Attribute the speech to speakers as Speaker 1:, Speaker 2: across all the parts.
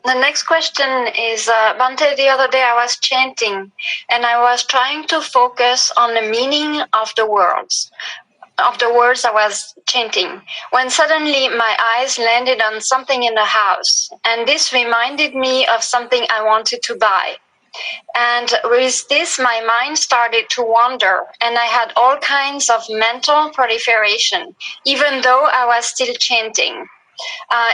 Speaker 1: The next question is, Bhante, the other day I was chanting and I was trying to focus on the meaning of the words I was chanting, when suddenly my eyes landed on something in the house, and this reminded me of something I wanted to buy. And with this, my mind started to wander, and I had all kinds of mental proliferation, even though I was still chanting.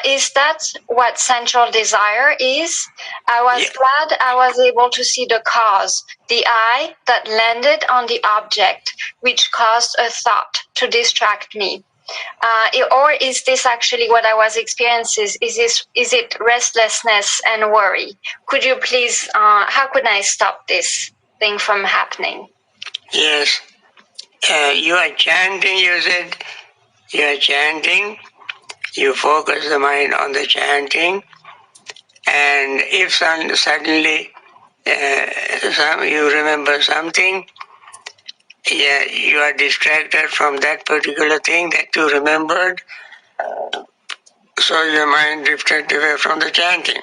Speaker 1: Is that what central desire is? I was glad I was able to see the cause, the eye that landed on the object, which caused a thought to distract me. Or is this actually what I was experiencing? Is it restlessness and worry? Could you please, how could I stop this thing from happening?
Speaker 2: Yes. You are chanting, you said, you are chanting, you focus the mind on the chanting, and if suddenly you remember something, you are distracted from that particular thing that you remembered, so your mind drifted away from the chanting.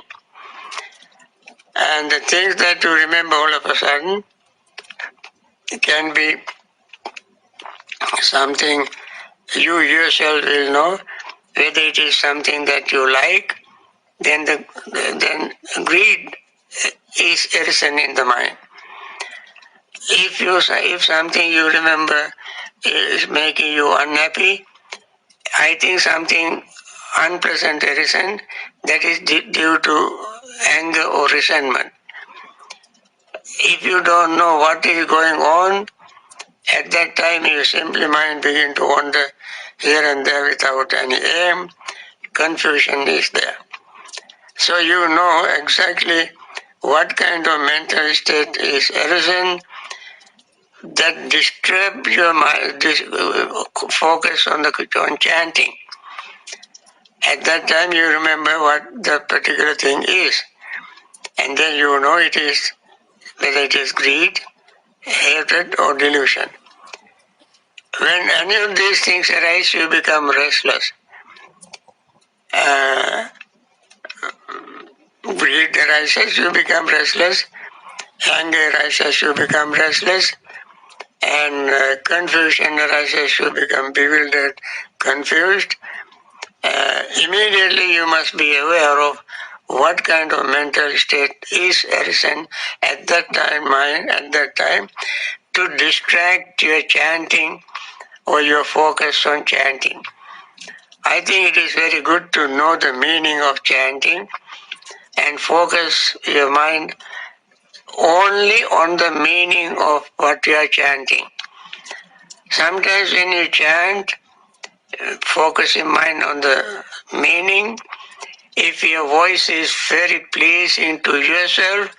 Speaker 2: And the things that you remember all of a sudden can be something you yourself will know, whether it is something that you like, then greed is arisen in the mind. If something you remember is making you unhappy, I think something unpleasant arisen, that is due to anger or resentment. If you don't know what is going on, at that time your simple mind begin to wander here and there without any aim. Confusion is there. So you know exactly what kind of mental state is arisen that disturb your mind, focus on chanting. At that time you remember what the particular thing is, and then you know it is, whether it is greed, hatred or delusion. When any of these things arise, you become restless. Greed arises, you become restless. Anger arises, you become restless. And confusion arises, you become bewildered, confused. Immediately you must be aware of what kind of mental state is arisen at that time, mind, at that time, to distract your chanting or your focus on chanting. I think it is very good to know the meaning of chanting and focus your mind only on the meaning of what you are chanting. Sometimes when you chant, focus your mind on the meaning. If your voice is very pleasing to yourself,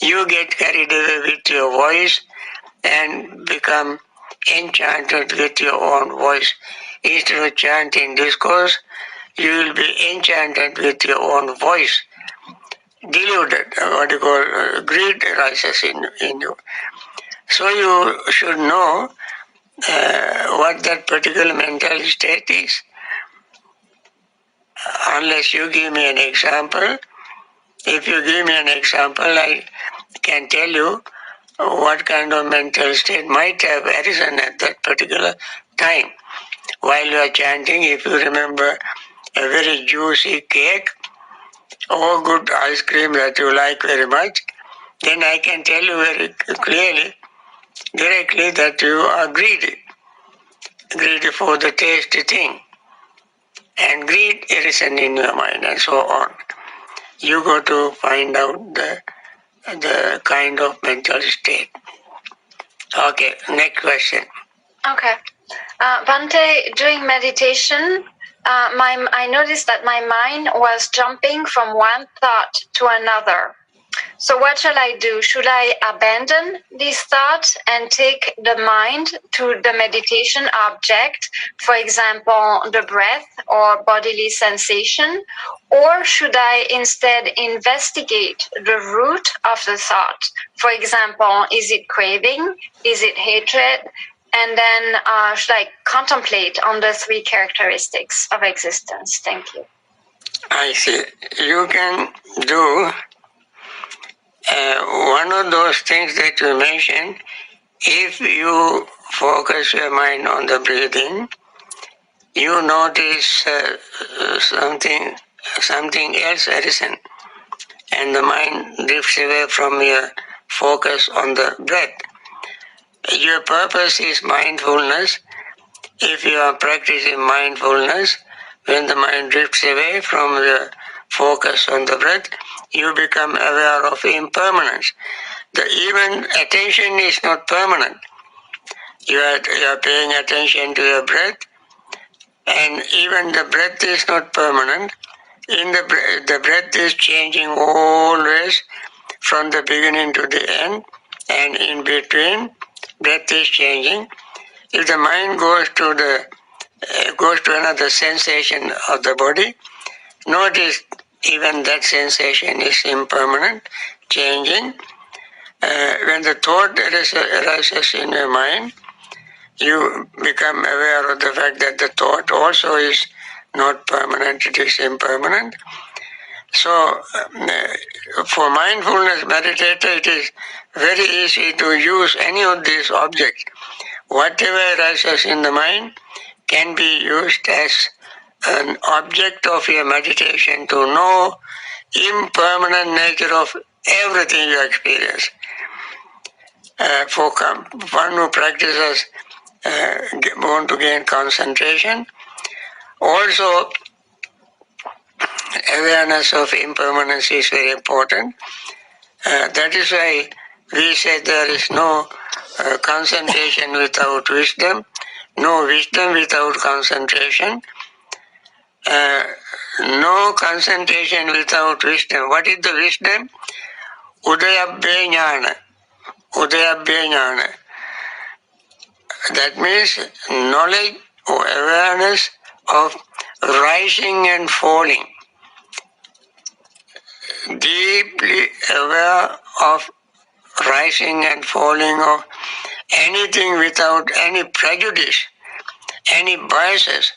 Speaker 2: you get carried away with your voice and become enchanted with your own voice. Instead of chanting discourse, you will be enchanted with your own voice. Deluded, what you call greed arises in you. So you should know what that particular mental state is. Unless you give me an example, if you give me an example, I can tell you what kind of mental state might have arisen at that particular time. While you are chanting, if you remember a very juicy cake or good ice cream that you like very much, then I can tell you very clearly, directly, that you are greedy for the tasty thing. And greed arisen in your mind and so on. You got to find out the kind of mental state. Okay, next question.
Speaker 1: Okay. Bhante, during meditation, I noticed that my mind was jumping from one thought to another. So what shall I do? Should I abandon this thought and take the mind to the meditation object, for example, the breath or bodily sensation? Or should I instead investigate the root of the thought? For example, is it craving? Is it hatred? And then should I contemplate on the three characteristics of existence? Thank you.
Speaker 2: I see. You can do one of those things that you mentioned. If you focus your mind on the breathing, you notice something else arisen, and the mind drifts away from your focus on the breath. Your purpose is mindfulness. If you are practicing mindfulness, when the mind drifts away from the focus on the breath, you become aware of impermanence. Even attention is not permanent. You are paying attention to your breath, and even the breath is not permanent. The breath is changing always from the beginning to the end, and in between, breath is changing. If the mind goes to another sensation of the body, notice even that sensation is impermanent, changing. When the thought arises in your mind, you become aware of the fact that the thought also is not permanent, it is impermanent. So, for mindfulness meditator, it is very easy to use any of these objects. Whatever arises in the mind can be used as an object of your meditation to know impermanent nature of everything you experience. For one who practices want to gain concentration, also awareness of impermanence is very important. That is why we say there is no concentration without wisdom, no wisdom without concentration, no concentration without wisdom. What is the wisdom? Udayabhya jnana. Udayabhya jnana. That means knowledge or awareness of rising and falling. Deeply aware of rising and falling of anything without any prejudice, any biases,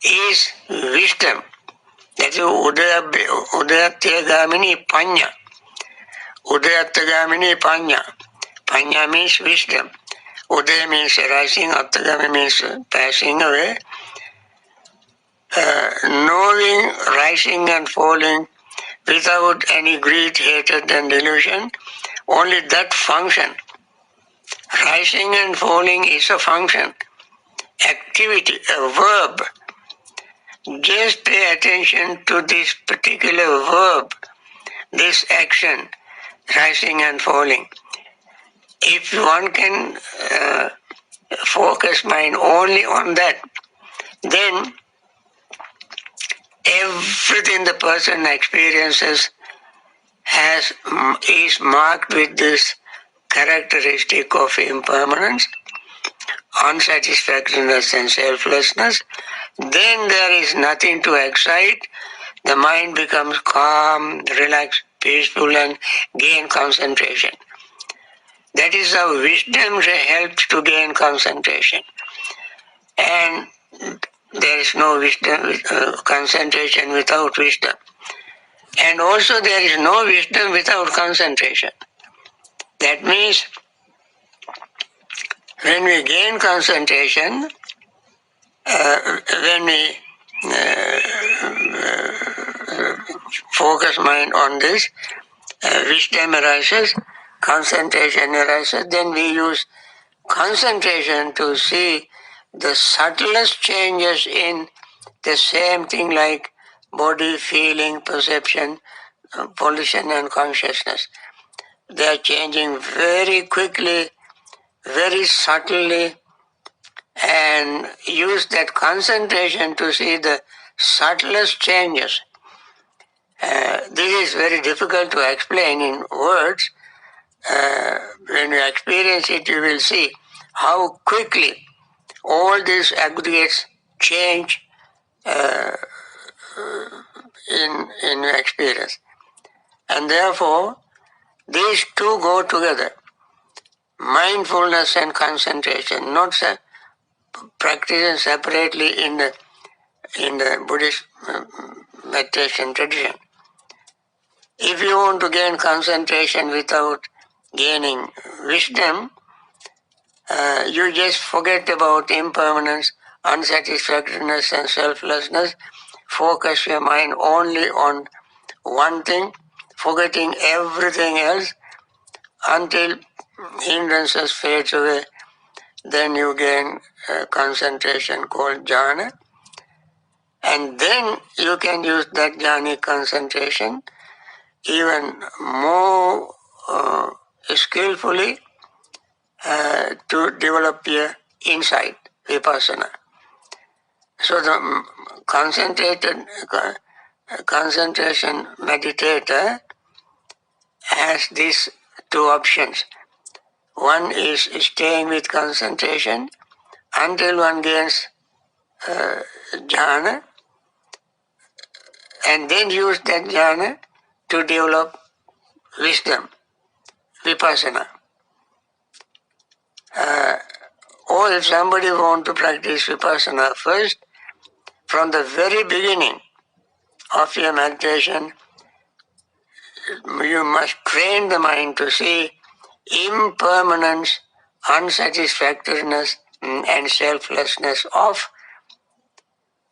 Speaker 2: is wisdom. That is Udayatyagamini Panya. Udayatyagamini Panya. Panya means wisdom. Udaya means rising, Attagami means passing away. Knowing rising and falling without any greed, hatred and delusion, only that function. Rising and falling is a function, activity, a verb. Just pay attention to this particular verb, this action, rising and falling. If one can focus mind only on that, then everything the person experiences is marked with this characteristic of impermanence, unsatisfactoriness and selflessness. Then there is nothing to excite. The mind becomes calm, relaxed, peaceful and gain concentration. That is how wisdom helps to gain concentration. And there is no wisdom, concentration without wisdom. And also there is no wisdom without concentration. That means when we gain concentration, when we focus mind on this, wisdom arises, concentration arises, then we use concentration to see the subtlest changes in the same thing like body, feeling, perception, volition and consciousness. They are changing very quickly, very subtly, and use that concentration to see the subtlest changes. This is very difficult to explain in words. When you experience it, you will see how quickly all these aggregates change in your experience. And therefore, these two go together. Mindfulness and concentration, not practicing separately in the Buddhist meditation tradition. If you want to gain concentration without gaining wisdom, you just forget about impermanence, unsatisfactoriness, and selflessness. Focus your mind only on one thing, forgetting everything else until hindrances fades away. Then you gain concentration called jhana, and then you can use that jhanic concentration even more skillfully to develop your insight, vipassana. So the concentration meditator has these two options. One is staying with concentration until one gains jhana, and then use that jhana to develop wisdom, vipassana. Or if somebody wants to practice vipassana first, from the very beginning of your meditation, you must train the mind to see impermanence, unsatisfactoriness, and selflessness of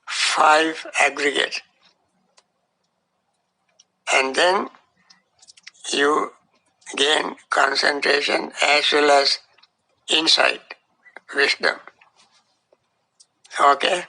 Speaker 2: five aggregates. And then you gain concentration as well as insight, wisdom. Okay?